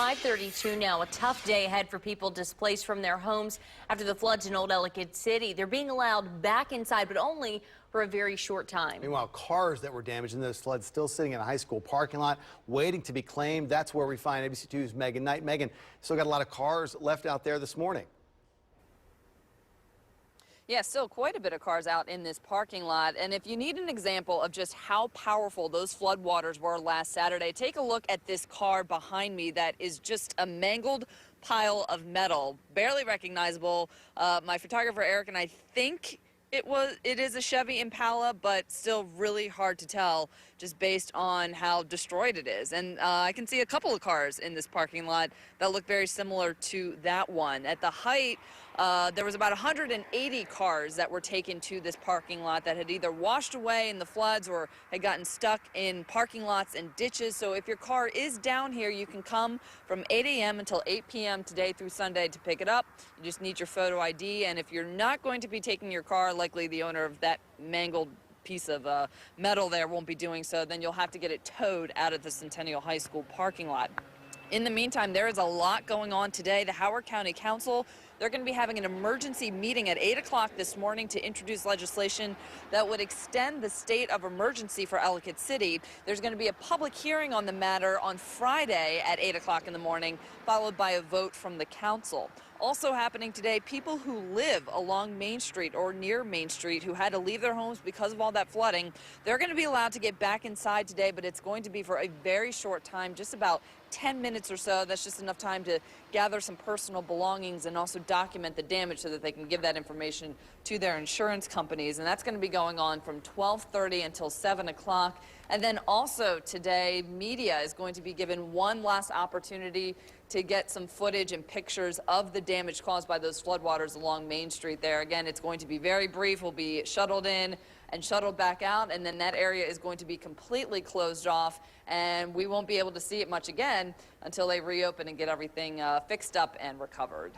5:32 now. A tough day ahead for people displaced from their homes after the floods in Old Ellicott City. They're being allowed back inside, but only for a very short time. Meanwhile, cars that were damaged in those floods still sitting in a high school parking lot waiting to be claimed. That's where we find ABC2's Megan Knight. Megan, still got a lot of cars left out there this morning. Yeah, still quite a bit of cars out in this parking lot. And if you need an example of just how powerful those floodwaters were last Saturday, take a look at this car behind me that is just a mangled pile of metal, barely recognizable. My photographer Eric and I think it is a Chevy Impala, but still really hard to tell just based on how destroyed it is. And I can see a couple of cars in this parking lot that look very similar to that one. At the height, there was about 180 cars that were taken to this parking lot that had either washed away in the floods or had gotten stuck in parking lots and ditches. So if your car is down here, you can come from 8 a.m. until 8 p.m. today through Sunday to pick it up. You just need your photo ID. And if you're not going to be taking your car, likely the owner of that mangled piece of metal there won't be doing so, then you'll have to get it towed out of the Centennial High School parking lot. In the meantime, there is a lot going on today. The Howard County Council, they're going to be having an emergency meeting at 8 o'clock this morning to introduce legislation that would extend the state of emergency for Ellicott City. There's going to be a public hearing on the matter on Friday at 8 o'clock in the morning, followed by a vote from the council. Also happening today, people who live along Main Street or near Main Street who had to leave their homes because of all that flooding, they're going to be allowed to get back inside today, but it's going to be for a very short time, just about 10 minutes or so. That's just enough time to gather some personal belongings and also document the damage so that they can give that information to their insurance companies. And that's going to be going on from 12:30 until 7 o'clock. And then also today, media is going to be given one last opportunity to get some footage and pictures of the damage caused by those floodwaters along Main Street there. Again, it's going to be very brief. We'll be shuttled in and shuttled back out, and then that area is going to be completely closed off, and we won't be able to see it much again until they reopen and get everything fixed up and recovered.